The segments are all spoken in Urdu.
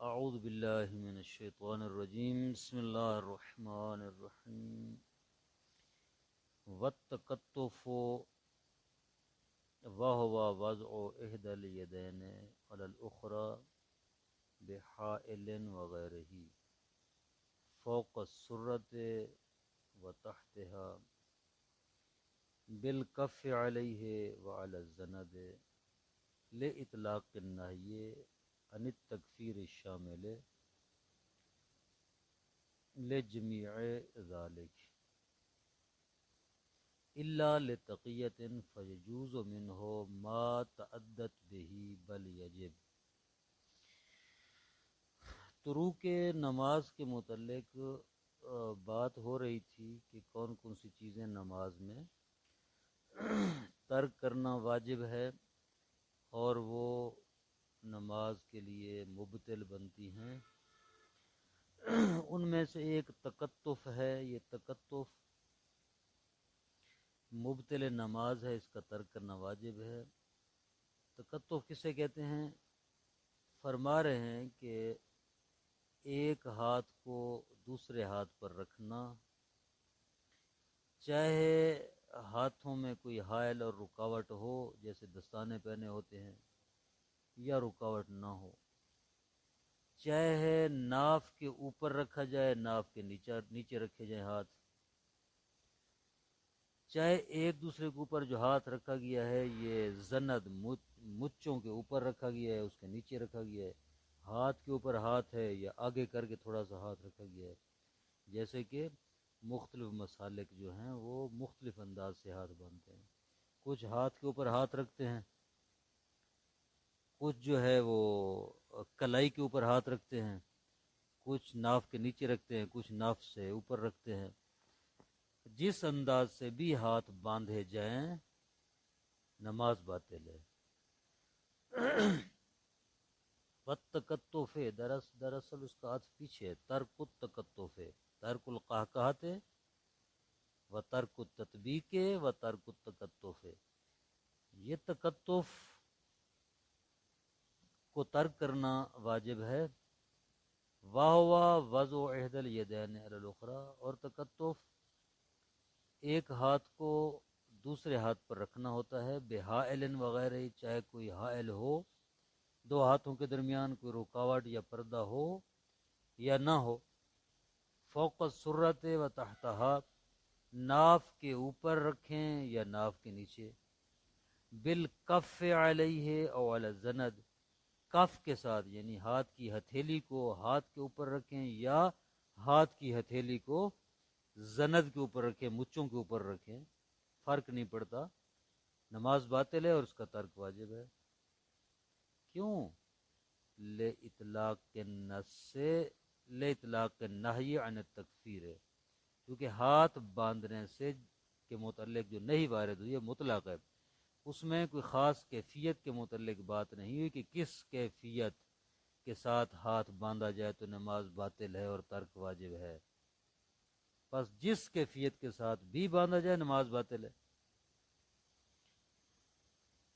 اعوذ باللہ من الشیطان الرجیم بسم اللہ الرحمن الرحیم والتکتف وهو وضع احدى اليدين على الاخرى بحائل وغيره فوق السرة وتحتها بالكف عليه وعلى الزند لإطلاق النهي عن التکفیر الشامل لجمیع ذالک الا لتقیۃ فیجوز منہ ما تعدت به بل یجب۔ تروک نماز کے متعلق بات ہو رہی تھی کہ کون کون سی چیزیں نماز میں ترک کرنا واجب ہے اور وہ نماز کے لیے مبطل بنتی ہیں۔ ان میں سے ایک تکتف ہے۔ یہ تکتف مبطل نماز ہے، اس کا ترک کرنا واجب ہے۔ تکتف کسے کہتے ہیں؟ فرما رہے ہیں کہ ایک ہاتھ کو دوسرے ہاتھ پر رکھنا، چاہے ہاتھوں میں کوئی حائل اور رکاوٹ ہو، جیسے دستانے پہنے ہوتے ہیں، یا رکاوٹ نہ ہو، چاہے ناف کے اوپر رکھا جائے، ناف کے نیچے رکھے جائیں ہاتھ، چاہے ایک دوسرے کے اوپر جو ہاتھ رکھا گیا ہے یہ زند مچوں کے اوپر رکھا گیا ہے، اس کے نیچے رکھا گیا ہے، ہاتھ کے اوپر ہاتھ ہے یا آگے کر کے تھوڑا سا ہاتھ رکھا گیا ہے، جیسے کہ مختلف مسالک جو ہیں وہ مختلف انداز سے ہاتھ باندھتے ہیں۔ کچھ ہاتھ کے اوپر ہاتھ رکھتے ہیں، کچھ جو ہے وہ کلائی کے اوپر ہاتھ رکھتے ہیں، کچھ ناف کے نیچے رکھتے ہیں، کچھ ناف سے اوپر رکھتے ہیں۔ جس انداز سے بھی ہاتھ باندھے جائیں نماز باطل ہے۔ والتکتف دراصل اس کا عطف پیچھے ترک التکتف، ترک القہقہۃ و ترک التطبیق و ترک التکتف۔ یہ تکتف کو ترک کرنا واجب ہے۔ وَهُوَ وَضْعُ إِحْدَى الْيَدَيْنِ عَلَى الْأُخْرَى، اور تکتف ایک ہاتھ کو دوسرے ہاتھ پر رکھنا ہوتا ہے، بحائل وغیرہ، چاہے کوئی حائل ہو، دو ہاتھوں کے درمیان کوئی رکاوٹ یا پردہ ہو یا نہ ہو، فوق السرۃ و تحتها، ناف کے اوپر رکھیں یا ناف کے نیچے، بالکف علیہ او علی الزند، کف کے ساتھ یعنی ہاتھ کی ہتھیلی کو ہاتھ کے اوپر رکھیں یا ہاتھ کی ہتھیلی کو زند کے اوپر رکھیں، مچوں کے اوپر رکھیں، فرق نہیں پڑتا، نماز باطل ہے اور اس کا ترک واجب ہے۔ کیوں؟ لِإِطْلَاقِ النَّهْیِ عَنِ التَّکْفِیرِ، کیونکہ ہاتھ باندھنے سے کے متعلق جو نہیں وارد ہوئی ہے مطلق ہے، اس میں کوئی خاص کیفیت کے متعلق بات نہیں ہوئی کہ کس کیفیت کے ساتھ ہاتھ باندھا جائے تو نماز باطل ہے اور ترک واجب ہے۔ بس جس کیفیت کے ساتھ بھی باندھا جائے نماز باطل ہے۔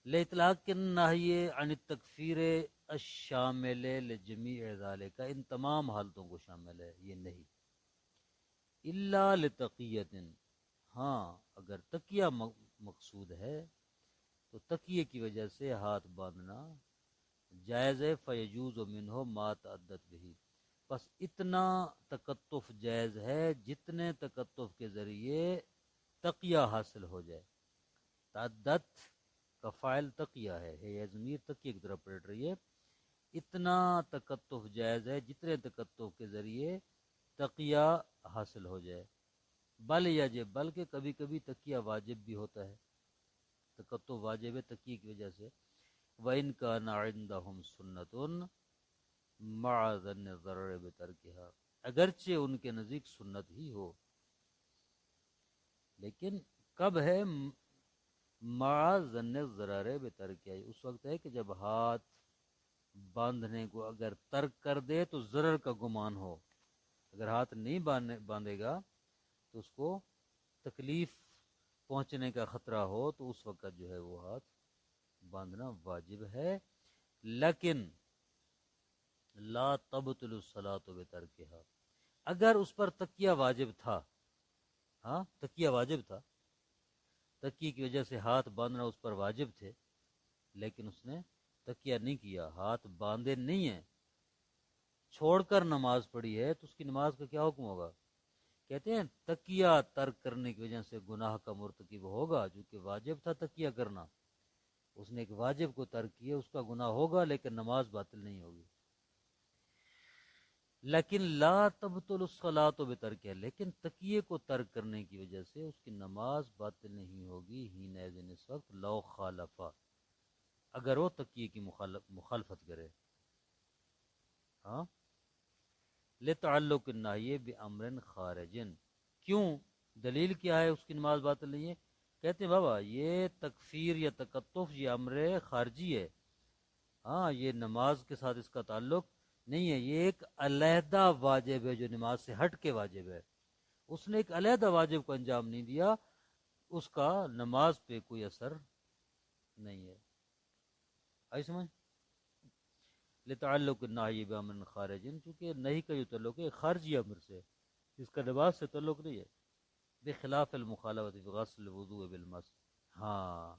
لِإِطْلَاقِ النَّهْیِ عَنِ التَّکْفِیرِ الشَّامِلِ لِجَمِیعِ ذَلِکَ، ان تمام حالتوں کو شامل ہے یہ نہیں۔ الا لتقیۃ، ہاں اگر تقیہ مقصود ہے تو تقیے کی وجہ سے ہاتھ باندھنا جائز ہے، فیجوز منہ ما تعدت به، بس اتنا تکتف جائز ہے جتنے تکتف کے ذریعے تقیہ حاصل ہو جائے۔ تعدت کا فاعل تقیہ ہے، یہ ضمیر تقیہ کی طرف پلٹ رہی ہے۔ اتنا تکتف جائز ہے جتنے تکتف کے ذریعے تقیہ حاصل ہو جائے، بل یجب، بلکہ کبھی کبھی تقیہ واجب بھی ہوتا ہے، تکتف واجب ہے تقیہ کی وجہ سے۔ وَإِنْ كَانَ عِنْدَهُمْ سُنَّةٌ مَعَ ظَنِّ الضَّرَرِ بِتَرْكِهَا، اگرچہ ان کے نزدیک سنت ہی ہو، لیکن کب ہے؟ مَعَ ظَنِّ الضَّرَرِ بِتَرْكِهَا، اس وقت ہے کہ جب ہاتھ باندھنے کو اگر ترک کر دے تو ضرر کا گمان ہو، اگر ہاتھ نہیں باندھے گا تو اس کو تکلیف پہنچنے کا خطرہ ہو تو اس وقت جو ہے وہ ہاتھ باندھنا واجب ہے۔ لا تبطل الصلاۃ بترکہا، اگر اس پر تکیہ واجب تھا، ہاں تکیہ واجب تھا، تکیے کی وجہ سے ہاتھ باندھنا اس پر واجب تھے، لیکن اس نے تکیہ نہیں کیا، ہاتھ باندھے نہیں ہیں، چھوڑ کر نماز پڑھی ہے، تو اس کی نماز کا کیا حکم ہوگا؟ کہتے ہیں تکیہ ترک کرنے کی وجہ سے گناہ کا مرتکب ہوگا، جو کہ واجب تھا تکیہ کرنا، اس نے ایک واجب کو ترک کیا، اس کا گناہ ہوگا لیکن نماز باطل نہیں ہوگی۔ لیکن لا تبطل الصلاۃ بترکہ، لیکن تکیے کو ترک کرنے کی وجہ سے اس کی نماز باطل نہیں ہوگی، حینئذ اس وقت، لو خالفا، اگر وہ تکیے کی مخالفت کرے، ہاں، لتعلق النہی بامر خارج، کیوں؟ دلیل کیا ہے اس کی نماز باطل نہیں ہے؟ کہتے ہیں بابا یہ تکفیر یا تکتف یہ امر خارجی ہے، ہاں یہ نماز کے ساتھ اس کا تعلق نہیں ہے، یہ ایک علیحدہ واجب ہے جو نماز سے ہٹ کے واجب ہے، اس نے ایک علیحدہ واجب کو انجام نہیں دیا، اس کا نماز پہ کوئی اثر نہیں ہے۔ آئی سمجھ؟ لتعلق النہی بامر خارج، چونکہ نہیں کا جو تعلق ہے خارجی امر سے، اس کا نماز سے تعلق نہیں ہے، بخلاف المخالفت بغسل الوضوء بالمس، ہاں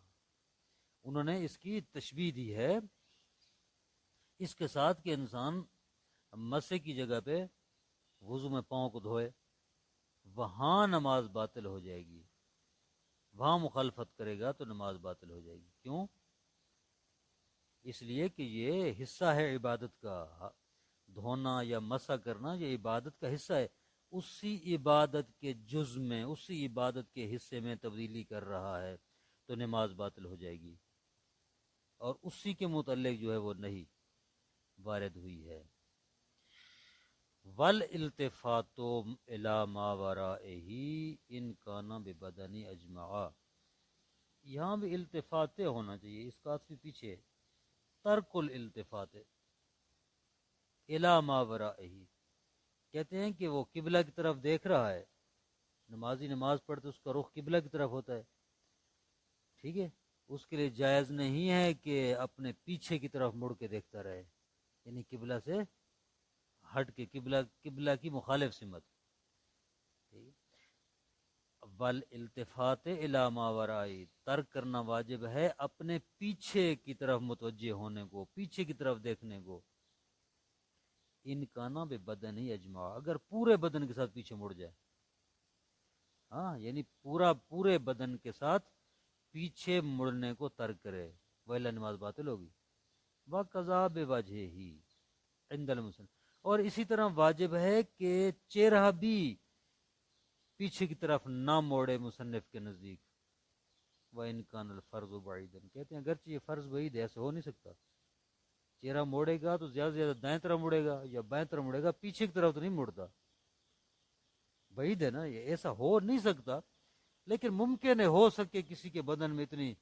انہوں نے اس کی تشبیہ دی ہے اس کے ساتھ کہ انسان مسے کی جگہ پہ وضو میں پاؤں کو دھوئے، وہاں نماز باطل ہو جائے گی، وہاں مخالفت کرے گا تو نماز باطل ہو جائے گی، کیوں؟ اس لیے کہ یہ حصہ ہے عبادت کا، دھونا یا مسح کرنا یہ عبادت کا حصہ ہے، اسی عبادت کے جز میں، اسی عبادت کے حصے میں تبدیلی کر رہا ہے تو نماز باطل ہو جائے گی، اور اسی کے متعلق جو ہے وہ نہیں وارد ہوئی ہے۔ والالتفات الی ما ورائہ ان کان ببدن اجمعا، یہاں بھی التفات ہونا چاہیے، اس کا بھی پیچھے ترک الالتفات الی ما ورائہ، کہتے ہیں کہ وہ قبلہ کی طرف دیکھ رہا ہے، نمازی نماز پڑھتے اس کا رخ قبلہ کی طرف ہوتا ہے، ٹھیک ہے، اس کے لیے جائز نہیں ہے کہ اپنے پیچھے کی طرف مڑ کے دیکھتا رہے، یعنی قبلہ سے ہٹ کے، قبلہ کی مخالف سمت، ٹھیک ہے۔ والالتفات الی ما ورائی، ترک کرنا واجب ہے اپنے پیچھے کی طرف متوجہ ہونے کو، پیچھے کی طرف دیکھنے کو، ان کانا بے بدن ہی اجماع، اگر پورے بدن کے ساتھ پیچھے مڑ جائے، ہاں یعنی پورے بدن کے ساتھ پیچھے مڑنے کو ترک کرے، ویلا نماز باطل ہوگی۔ وقضا بوجہ ہی عند المسلم، اور اسی طرح واجب ہے کہ چہرہ بھی پیچھے کی طرف نہ موڑے مصنف کے نزدیک، وَإِنْ كَانَ الْفَرْضُ بَعِيدًا، کہتے ہیں اگرچہ یہ فرض بعید ہے، ایسے ہو نہیں سکتا، چہرہ موڑے گا تو زیادہ سے زیادہ دائیں طرف مڑے گا یا بائیں طرف مڑے گا، پیچھے کی طرف تو نہیں مڑتا، بعید ہے نا، یہ ایسا ہو نہیں سکتا، لیکن ممکن ہے ہو سکے کسی کے بدن میں اتنی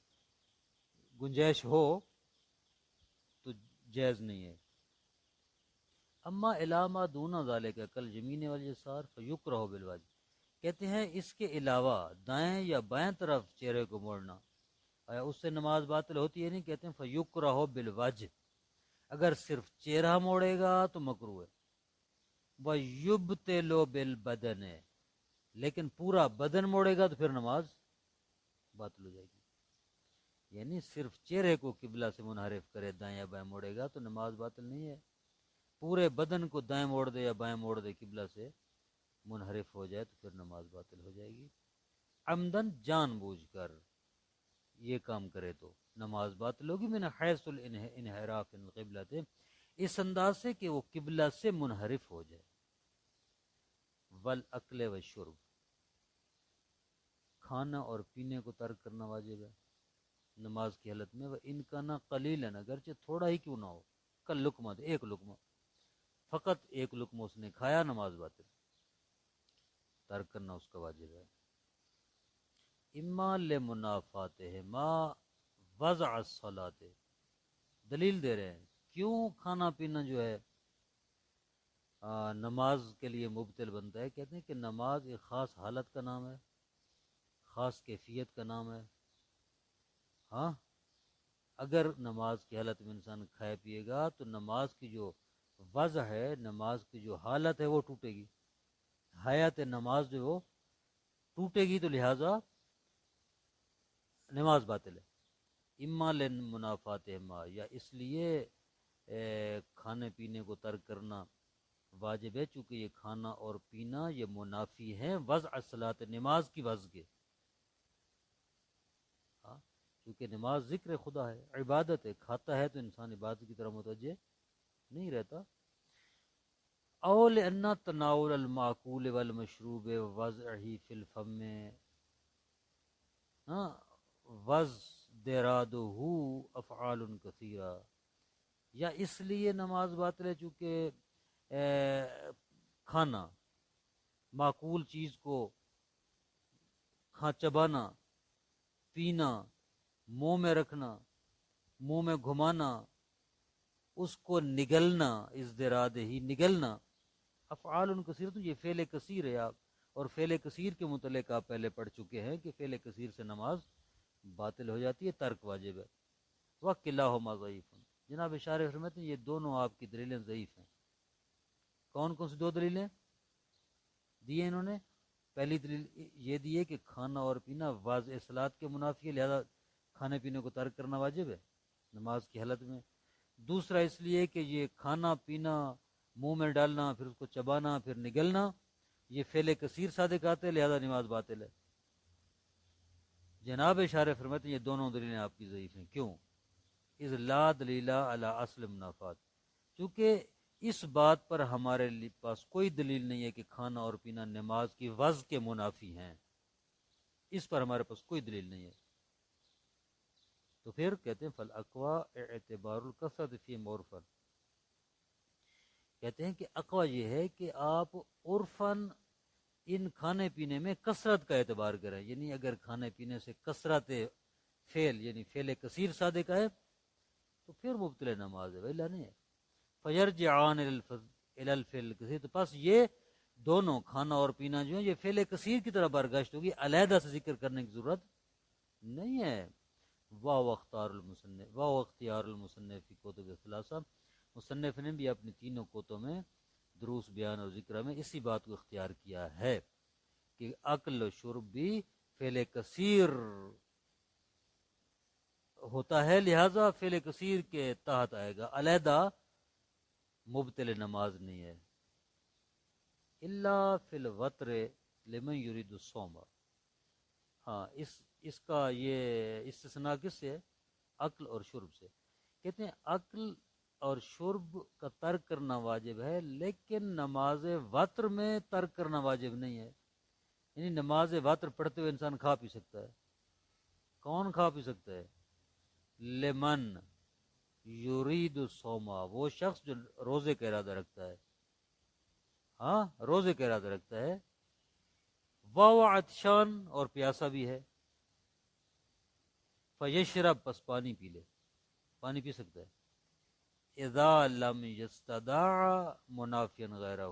گنجائش ہو تو جائز نہیں ہے۔ اما علامہ دون ذالک کل جمین والیسار فیکرہ بالواجب، کہتے ہیں اس کے علاوہ دائیں یا بائیں طرف چہرے کو موڑنا، آیا اس سے نماز باطل ہوتی ہے؟ نہیں، کہتے ہیں فیکرہ بالواجب، اگر صرف چہرہ موڑے گا تو مکروہ ہے، ویبطل بالبدن، لیکن پورا بدن موڑے گا تو پھر نماز باطل ہو جائے گی، یعنی صرف چہرے کو قبلہ سے منحرف کرے، دائیں یا بائیں موڑے گا تو نماز باطل نہیں ہے، پورے بدن کو دائیں موڑ دے یا بائیں موڑ دے قبلہ سے منحرف ہو جائے تو پھر نماز باطل ہو جائے گی، عمدن جان بوجھ کر یہ کام کرے تو نماز باطل ہوگی، من حیث الانحراف القبلۃ، اس انداز سے کہ وہ قبلہ سے منحرف ہو جائے، والاکل والشرب، کھانا اور پینے کو ترک کرنا واجب ہے نماز کی حالت میں، وہ ان کا نہ قلیلاً، اگرچہ تھوڑا ہی کیوں نہ ہو، کل لقمہ، ایک لقمہ، فقط ایک لقمہ اس نے کھایا، نماز باطل، ترک کرنا اس کا واجب ہے۔ اما لمنافاتہما وضع الصلاۃ، دلیل دے رہے ہیں کیوں کھانا پینا جو ہے نماز کے لیے مبطل بنتا ہے، کہتے ہیں کہ نماز ایک خاص حالت کا نام ہے، خاص کیفیت کا نام ہے، ہاں اگر نماز کی حالت میں انسان کھائے پیے گا تو نماز کی جو وضع ہے نماز کی جو حالت ہے وہ ٹوٹے گی، حیات نماز جو وہ ٹوٹے گی، تو لہٰذا نماز باطل ہے، اما لن منافات اما، یا اس لیے کھانے پینے کو ترک کرنا واجب ہے چونکہ یہ کھانا اور پینا یہ منافی ہیں وضع الصلاۃ، نماز کی وضع کے، ہاں کیونکہ نماز ذکر خدا ہے، عبادت ہے، کھاتا ہے تو انسان عبادت کی طرف متوجہ نہیں رہتا۔ او لأن تناول المعقول والمشروب وضعه فی الفم، ہاں وزدراده افعال کثیرہ، یا اس لیے نماز باطل ہے چونکہ کھانا، معقول چیز کو چبانا، پینا، منہ میں رکھنا، منہ میں گھمانا، اس کو نگلنا، ازدراد ہی نگلنا، افعال کثیر، تو یہ فعل کثیر ہے آپ، اور فعل کثیر کے متعلق آپ پہلے پڑھ چکے ہیں کہ فعل کثیر سے نماز باطل ہو جاتی ہے، ترک واجب ہے۔ وَقِلَّهُمَا ضعیف، جناب اشارے فرماتے ہیں یہ دونوں آپ کی دلیلیں ضعیف ہیں۔ کون کون سی دو دلیلیں دیے انہوں نے؟ پہلی دلیل یہ دی ہے کہ کھانا اور پینا واضح صلاۃ کے منافی ہے، لہذا کھانے پینے کو ترک کرنا واجب ہے نماز کی حالت میں۔ دوسرا اس لیے کہ یہ کھانا پینا، منہ میں ڈالنا، پھر اس کو چبانا، پھر نگلنا، یہ فعل کثیر صادق آتے، لہذا نماز باطل ہے۔ جناب اشارے فرماتے ہیں یہ دونوں دلیلیں آپ کی ضعیف ہیں۔ کیوں؟ اذ لا دلیل علی اصل منافات، چونکہ اس بات پر ہمارے پاس کوئی دلیل نہیں ہے کہ کھانا اور پینا نماز کی وضع کے منافی ہیں، اس پر ہمارے پاس کوئی دلیل نہیں ہے۔ تو پھر کہتے ہیں فالاقوا اعتبار الکثرت فی عرفا، کہتے ہیں کہ اقوا یہ ہے کہ آپ عرفاً ان کھانے پینے میں کثرت کا اعتبار کریں، یعنی اگر کھانے پینے سے کثرت فعل یعنی فعل کثیر صادق آئے تو پھر مبطل نماز ہے، ویلا نہیں ہے۔ فیرجعان الی الفعل الکثیر، تو پس یہ دونوں کھانا اور پینا جو ہے یہ فعل کثیر کی طرح برگشت ہوگی، علیحدہ سے ذکر کرنے کی ضرورت نہیں ہے۔ واہ اختیار المصنف فی کتب الثلاثہ، مصنف نے بھی اپنی تینوں کتب میں دروس بیان اور ذکر میں اسی بات کو اختیار کیا ہے کہ عقل و شرب بھی فعل کثیر ہوتا ہے، لہذا فعل کثیر کے تحت آئے گا، علیحدہ مبطل نماز نہیں ہے۔ الا فی الوتر لمن یرید الصوم، ہاں اس کا یہ استثناء کس سے ہے؟ عقل اور شرب سے۔ کہتے ہیں عقل اور شرب کا ترک کرنا واجب ہے، لیکن نماز وتر میں ترک کرنا واجب نہیں ہے، یعنی نماز وتر پڑھتے ہوئے انسان کھا پی سکتا ہے۔ کون کھا پی سکتا ہے؟ لمن یرید الصوم، وہ شخص جو روزے کا ارادہ رکھتا ہے، ہاں روزے کا ارادہ رکھتا ہے، وہ عطشان اور پیاسا بھی ہے، فیشرب، پس پانی پی لے، پانی پی سکتا ہے۔ اذا لم یستدع منافیا غیرہ،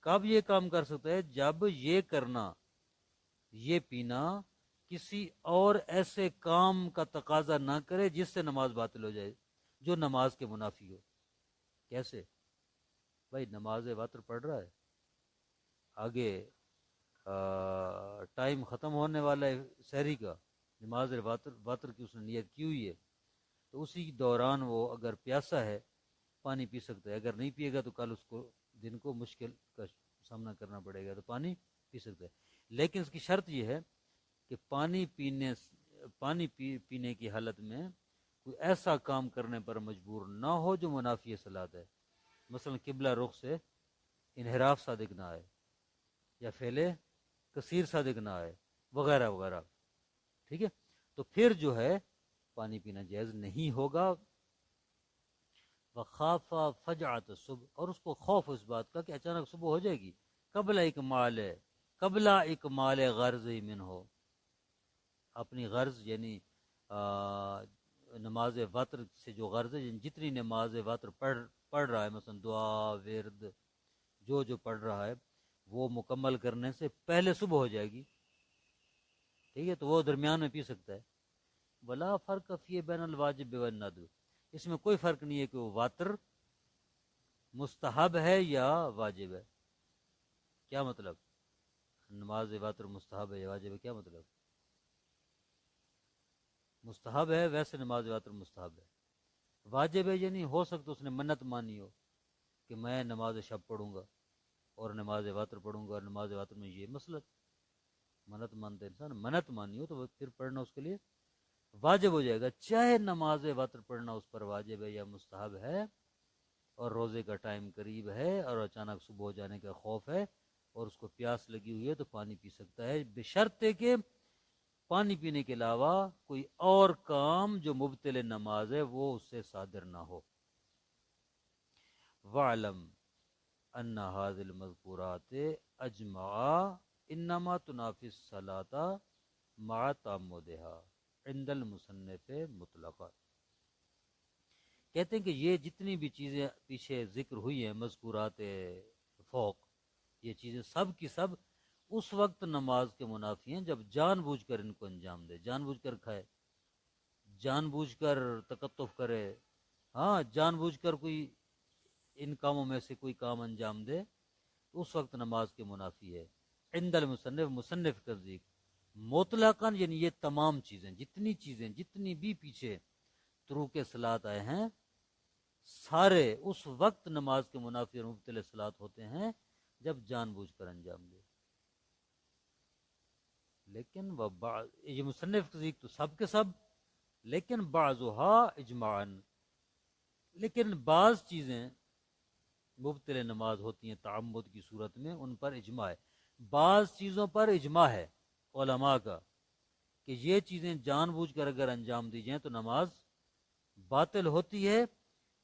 کب یہ کام کر سکتا ہے؟ جب یہ کرنا، یہ پینا کسی اور ایسے کام کا تقاضا نہ کرے جس سے نماز باطل ہو جائے، جو نماز کے منافی ہو۔ کیسے؟ بھائی نماز وتر پڑھ رہا ہے، آگے ٹائم ختم ہونے والا ہے سحری کا، نماز وتر کی اس نے نیت کی ہوئی ہے، تو اسی دوران وہ اگر پیاسا ہے پانی پی سکتا ہے، اگر نہیں پیے گا تو کل اس کو دن کو مشکل کا سامنا کرنا پڑے گا، تو پانی پی سکتا ہے۔ لیکن اس کی شرط یہ ہے کہ پانی پینے کی حالت میں کوئی ایسا کام کرنے پر مجبور نہ ہو جو منافی صلاۃ ہے، مثلا قبلہ رخ سے انحراف صادق نہ آئے، یا فعل کثیر صادق نہ آئے، وغیرہ وغیرہ، ٹھیک ہے؟ تو پھر جو ہے پانی پینا جائز نہیں ہوگا۔ وخاف فجعت الصبح، اور اس کو خوف اس بات کا کہ اچانک صبح ہو جائے گی، قبل اکمال غرض من ہو، اپنی غرض یعنی نماز وتر سے جو غرض ہے، جتنی نماز وتر پڑھ رہا ہے، مثلا دعا ورد جو پڑھ رہا ہے وہ مکمل کرنے سے پہلے صبح ہو جائے گی، ٹھیک ہے؟ تو وہ درمیان میں پی سکتا ہے۔ ولا فرق فی بین الواجب والندب، اس میں کوئی فرق نہیں ہے کہ وہ واتر مستحب ہے یا واجب ہے؟ کیا مطلب؟ نماز وتر مستحب ہے یا واجب ہے، کیا مطلب؟ مستحب ہے، ویسے نماز وتر مستحب ہے. واجب ہے یعنی ہو سکتا اس نے منت مانی ہو کہ میں نماز شب پڑھوں گا اور نماز وتر پڑھوں گا، اور نماز وتر میں یہ مسئلہ منت مانتے انسان، منت مانی ہو تو پھر پڑھنا اس کے لیے واجب ہو جائے گا، چاہے نماز وتر پڑھنا اس پر واجب ہے یا مستحب ہے، اور روزے کا ٹائم قریب ہے اور اچانک صبح ہو جانے کا خوف ہے اور اس کو پیاس لگی ہوئی ہے تو پانی پی سکتا ہے، بشرطے کہ پانی پینے کے علاوہ کوئی اور کام جو مبطل نماز ہے وہ اس سے صادر نہ ہو. وَعْلَمْ أَنَّ هَذِهِ الْمَذْكُورَاتِ أَجْمَعَ إِنَّمَا تُنَافِي الصَّلَاةَ مَعَ تَعَمُّدِهَا عند المصنف مطلقا. کہتے ہیں کہ یہ جتنی بھی چیزیں پیچھے ذکر ہوئی ہیں مذکورات فوق، یہ چیزیں سب کی سب اس وقت نماز کے منافی ہیں جب جان بوجھ کر ان کو انجام دے، جان بوجھ کر کھائے، جان بوجھ کر تکتف کرے، ہاں جان بوجھ کر کوئی ان کاموں میں سے کوئی کام انجام دے تو اس وقت نماز کے منافی ہے. عند المصنف، مصنف کا ذکر مطلقاً یعنی یہ تمام چیزیں، جتنی چیزیں جتنی بھی پیچھے تروک صلاۃ آئے ہیں سارے اس وقت نماز کے منافی اور مبطل صلاۃ ہوتے ہیں جب جان بوجھ کر انجام دے. لیکن یہ مصنف کا ذکر تو سب کے سب، لیکن بعضها اجماعاً، لیکن بعض چیزیں مبطل نماز ہوتی ہیں تعمد کی صورت میں، ان پر اجماع ہے. بعض چیزوں پر اجماع ہے علماء کا کہ یہ چیزیں جان بوجھ کر اگر انجام دی جائیں تو نماز باطل ہوتی ہے،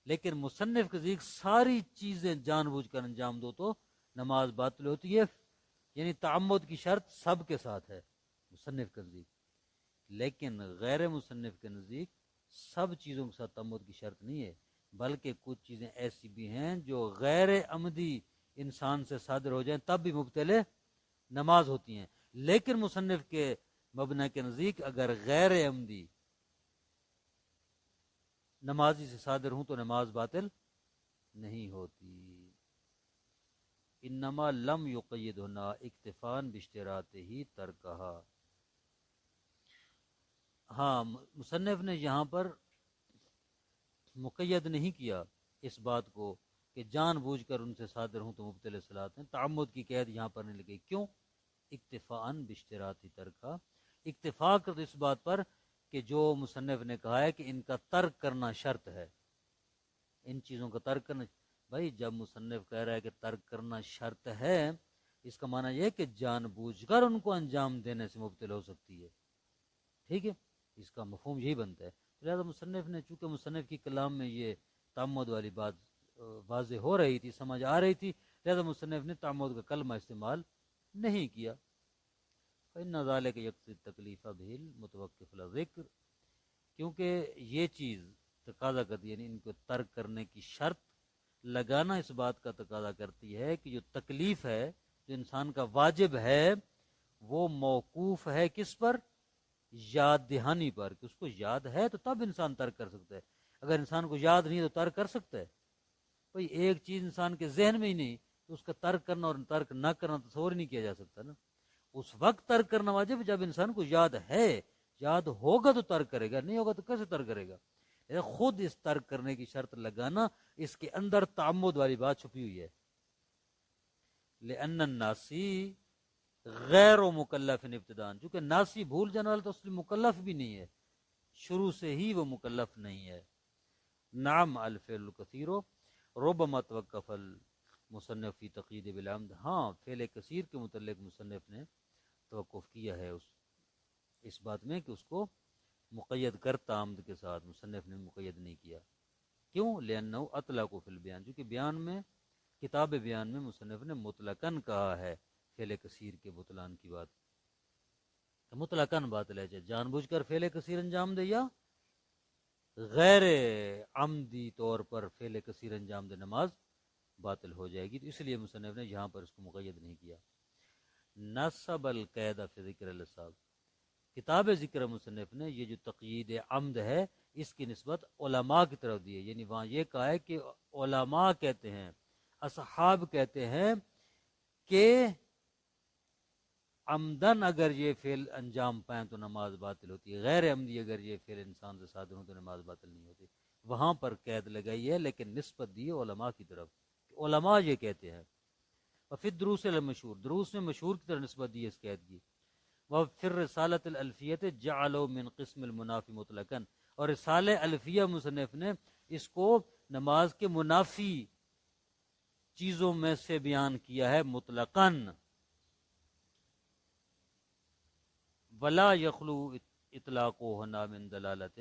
لیکن مصنف کے ذکر ساری چیزیں جان بوجھ کر انجام دو تو نماز باطل ہوتی ہے، یعنی تعمد کی شرط سب کے ساتھ ہے مصنف کے نزدیک. لیکن غیر مصنف کے نزدیک سب چیزوں کے ساتھ تعمد کی شرط نہیں ہے، بلکہ کچھ چیزیں ایسی بھی ہیں جو غیر عمدی انسان سے صادر ہو جائیں تب بھی مبطل نماز ہوتی ہیں. لیکن مصنف کے مبنی کے نزدیک اگر غیر عمدی نمازی سے صادر ہوں تو نماز باطل نہیں ہوتی. انما لم یقید ہونا اکتفان باشتراط ہی ترکہا. ہاں مصنف نے یہاں پر مقید نہیں کیا اس بات کو کہ جان بوجھ کر ان سے صادر ہوں تو مبطل صلاۃ ہیں، تعمد کی قید یہاں پر نہیں لگی. کیوں؟ اکتفان باشتراط ہی ترکہا، اکتفا کر اس بات پر کہ جو مصنف نے کہا ہے کہ ان کا ترک کرنا شرط ہے، ان چیزوں کا ترک کرنا. بھائی جب مصنف کہہ رہا ہے کہ ترک کرنا شرط ہے، اس کا معنی یہ ہے کہ جان بوجھ کر ان کو انجام دینے سے مبطل ہو سکتی ہے. ٹھیک ہے، اس کا مفہوم یہی بنتا ہے. لہٰذا مصنف نے چونکہ مصنف کی کلام میں یہ تعمد والی بات واضح ہو رہی تھی، سمجھ آ رہی تھی، لہٰذا مصنف نے تعمد کا کلمہ استعمال نہیں کیا. فإن ذلك يقتضي التکلیف به المتوقف الذکر، کیونکہ یہ چیز تقاضا کرتی ہے، یعنی ان کو ترک کرنے کی شرط لگانا اس بات کا تقاضا کرتی ہے کہ جو تکلیف ہے جو انسان کا واجب ہے وہ موقوف ہے کس پر؟ یاد دہانی پر، کہ اس کو یاد ہے تو تب انسان ترک کر سکتا ہے. اگر انسان کو یاد نہیں تو ترک کر سکتا ہے؟ بھئی ایک چیز انسان کے ذہن میں ہی نہیں تو اس کا ترک کرنا اور ترک نہ کرنا تصور نہیں کیا جا سکتا نا. اس وقت ترک کرنا واجب جب انسان کو یاد ہے، یاد ہوگا تو ترک کرے گا، نہیں ہوگا تو کیسے ترک کرے گا؟ خود اس ترک کرنے کی شرط لگانا، اس کے اندر تعمد والی بات چھپی ہوئی ہے. لأن الناسی غیر و مکلف ابتدان، چونکہ ناسی بھول جانے والا تو اصلی مکلف بھی نہیں ہے، شروع سے ہی وہ مکلف نہیں ہے. نعم الفعل الکثیر ربما توقف المصنف فی تقیید بالعمد، ہاں فعل کثیر کے متعلق مصنف نے توقف کیا ہے اس بات میں کہ اس کو مقید کرتا عمد کے ساتھ، مصنف نے مقید نہیں کیا. کیوں؟ لأنه اطلق فی البیان، چونکہ بیان میں، کتاب بیان میں مصنف نے مطلقاً کہا ہے فعل کثیر کے بطلان کی بات، مطلقاً باطل ہے، چاہے جان بوجھ کر فعل کثیر انجام دے یا غیر عمدی طور پر فعل کثیر انجام دے نماز باطل ہو جائے گی. تو اس لیے مصنف نے یہاں پر اس کو مقید نہیں کیا. نصب القید فی ذکر الاسباب، کتاب ذکر مصنف نے یہ جو تقیید عمد ہے اس کی نسبت علماء کی طرف دی ہے، یعنی وہاں یہ کہا ہے کہ علماء کہتے ہیں اصحاب کہتے ہیں کہ عمدن اگر یہ فعل انجام پائیں تو نماز باطل ہوتی ہے، غیر عمدی اگر یہ فعل انسان سے صادر ہو تو نماز باطل نہیں ہوتی. وہاں پر قید لگائی ہے، لیکن نسبت دی ہے علماء کی طرف. علماء یہ کہتے ہیں. اور پھر دروس المشہور، دروس میں مشہور کی طرف نسبت دی ہے اس قید کی. وہ پھر رسالت الالفیت جعلوا من قسم المنافی مطلقاً، اور رسالہ الفیہ مصنف نے اس کو نماز کے منافی چیزوں میں سے بیان کیا ہے مطلقاً. ولا یخلو اطلاقو ہنا من دلالت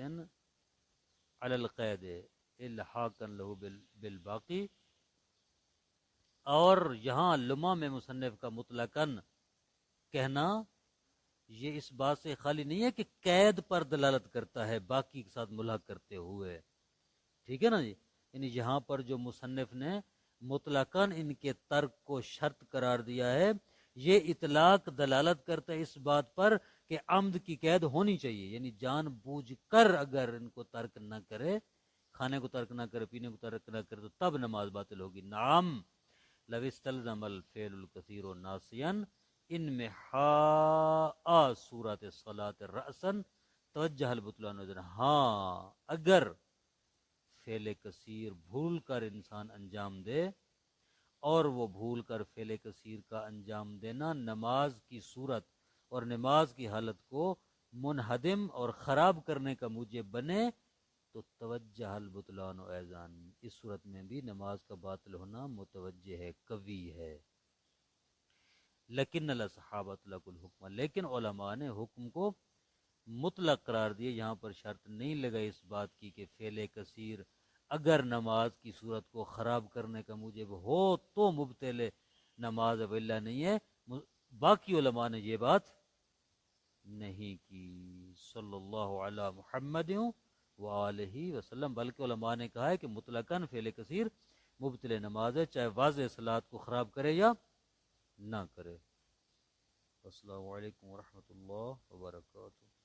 علی القید الحاقا له بالباقی. اور یہاں لمح میں مصنف کا مطلقاً کہنا یہ اس بات سے خالی نہیں ہے کہ قید پر دلالت کرتا ہے باقی کے ساتھ ملحق کرتے ہوئے. ٹھیک ہے نا جی. یعنی یہاں پر جو مصنف نے مطلقاً ان کے ترک کو شرط قرار دیا ہے، یہ اطلاق دلالت کرتا ہے اس بات پر کہ عمد کی قید ہونی چاہیے. یعنی جان بوجھ کر اگر ان کو ترک نہ کرے، کھانے کو ترک نہ کرے، پینے کو ترک نہ کرے، تو تب نماز باطل ہوگی. نعم لو استلزم الفعل الكثير ناسیا ان میں صورت صلاۃ رأسا توجہ البطلان. ہاں اگر فعل کثیر بھول کر انسان انجام دے، اور وہ بھول کر فعل کثیر کا انجام دینا نماز کی صورت اور نماز کی حالت کو منہدم اور خراب کرنے کا موجب بنے، تو توجہ البطلان و ایزان، اس صورت میں بھی نماز کا باطل ہونا متوجہ ہے، قوی ہے. لیکن الاصحاب اطلقوا الحکم، لیکن علماء نے حکم کو مطلق قرار دیے. یہاں پر شرط نہیں لگائی اس بات کی کہ فعل کثیر اگر نماز کی صورت کو خراب کرنے کا موجب ہو تو مبتل نماز ولا نہیں ہے. باقی علماء نے یہ بات نہیں کی. صلی اللہ علی محمد وآلہ وسلم. بلکہ علماء نے کہا ہے کہ مطلقاً فعل کثیر مبتل نماز ہے، چاہے واضح صلاۃ کو خراب کرے یا نہ کرے. السلام علیکم ورحمۃ اللہ وبرکاتہ.